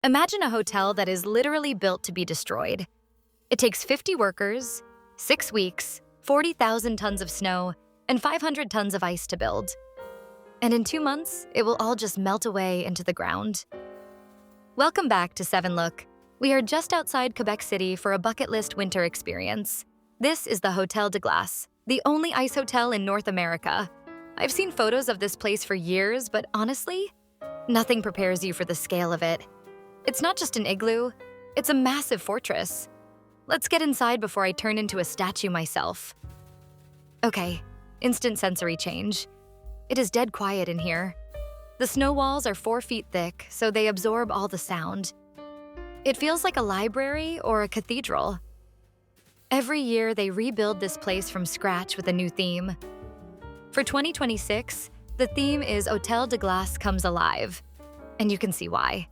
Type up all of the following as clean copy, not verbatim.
Imagine a hotel that is literally built to be destroyed. It takes 50 workers, 6 weeks, 40,000 tons of snow, and 500 tons of ice to build. And in 2 months, it will all just melt away into the ground. Welcome back to 7 Look. We are just outside Quebec City for a bucket list winter experience. This is the Hôtel de Glace, the only ice hotel in North America. I've seen photos of this place for years, but honestly, nothing prepares you for the scale of it. It's not just an igloo, it's a massive fortress. Let's get inside before I turn into a statue myself. Okay, instant sensory change. It is dead quiet in here. The snow walls are 4 feet thick, so they absorb all the sound. It feels like a library or a cathedral. Every year, they rebuild this place from scratch with a new theme. For 2026, the theme is Hôtel de Glace Comes Alive, and you can see why.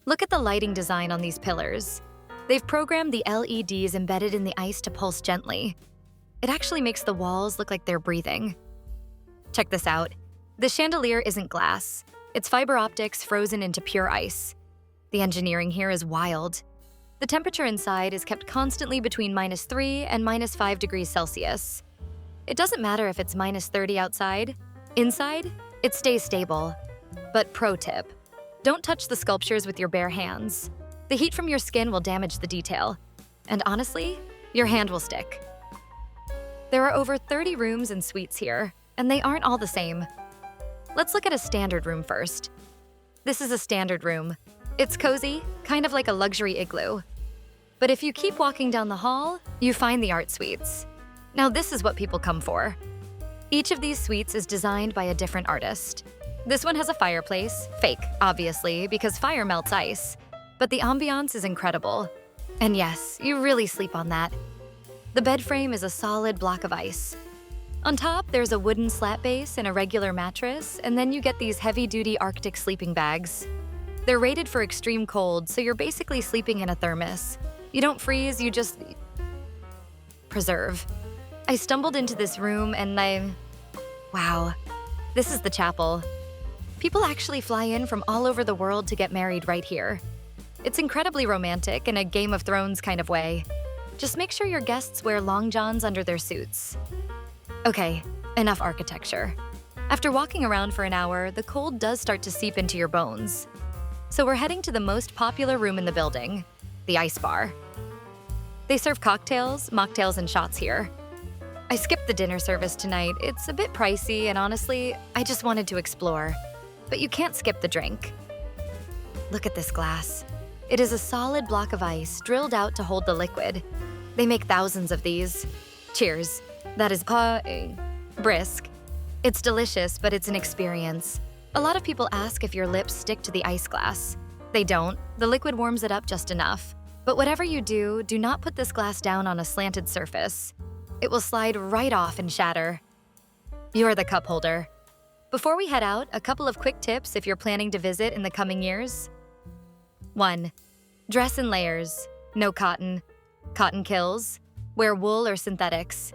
Look at the lighting design on these pillars. They've programmed the LEDs embedded in the ice to pulse gently. It actually makes the walls look like they're breathing. Check this out. The chandelier isn't glass. It's fiber optics frozen into pure ice. The engineering here is wild. The temperature inside is kept constantly between -3 and -5 degrees Celsius. It doesn't matter if it's -30 outside. Inside, it stays stable. But pro tip, don't touch the sculptures with your bare hands. The heat from your skin will damage the detail. And honestly, your hand will stick. There are over 30 rooms and suites here, and they aren't all the same. Let's look at a standard room first. This is a standard room. It's cozy, kind of like a luxury igloo. But if you keep walking down the hall, you find the art suites. Now this is what people come for. Each of these suites is designed by a different artist. This one has a fireplace, fake, obviously, because fire melts ice. But the ambiance is incredible. And yes, you really sleep on that. The bed frame is a solid block of ice. On top, there's a wooden slat base and a regular mattress, and then you get these heavy-duty Arctic sleeping bags. They're rated for extreme cold, so you're basically sleeping in a thermos. You don't freeze, you just preserve. I stumbled into this room and wow, this is the chapel. People actually fly in from all over the world to get married right here. It's incredibly romantic in a Game of Thrones kind of way. Just make sure your guests wear long johns under their suits. Okay, enough architecture. After walking around for an hour, the cold does start to seep into your bones. So we're heading to the most popular room in the building, the ice bar. They serve cocktails, mocktails, and shots here. I skipped the dinner service tonight. It's a bit pricey, and honestly, I just wanted to explore. But you can't skip the drink. Look at this glass. It is a solid block of ice drilled out to hold the liquid. They make thousands of these. Cheers. That is brisk. It's delicious, but it's an experience. A lot of people ask if your lips stick to the ice glass. They don't. The liquid warms it up just enough. But whatever you do, do not put this glass down on a slanted surface. It will slide right off and shatter. You're the cup holder. Before we head out, a couple of quick tips if you're planning to visit in the coming years. 1. Dress in layers. No cotton. Cotton kills. Wear wool or synthetics.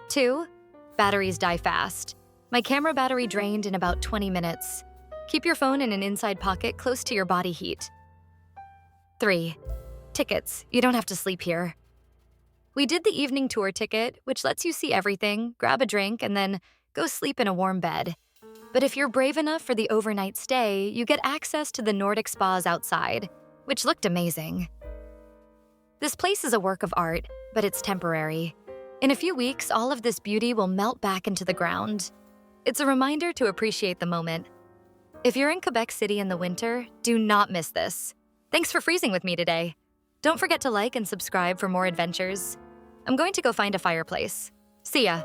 2. Batteries die fast. My camera battery drained in about 20 minutes. Keep your phone in an inside pocket close to your body heat. 3. Tickets. You don't have to sleep here. We did the evening tour ticket, which lets you see everything, grab a drink, and then go sleep in a warm bed. But if you're brave enough for the overnight stay, you get access to the Nordic spas outside, which looked amazing. This place is a work of art, but it's temporary. In a few weeks, all of this beauty will melt back into the ground. It's a reminder to appreciate the moment. If you're in Quebec City in the winter, do not miss this. Thanks for freezing with me today. Don't forget to like and subscribe for more adventures. I'm going to go find a fireplace. See ya.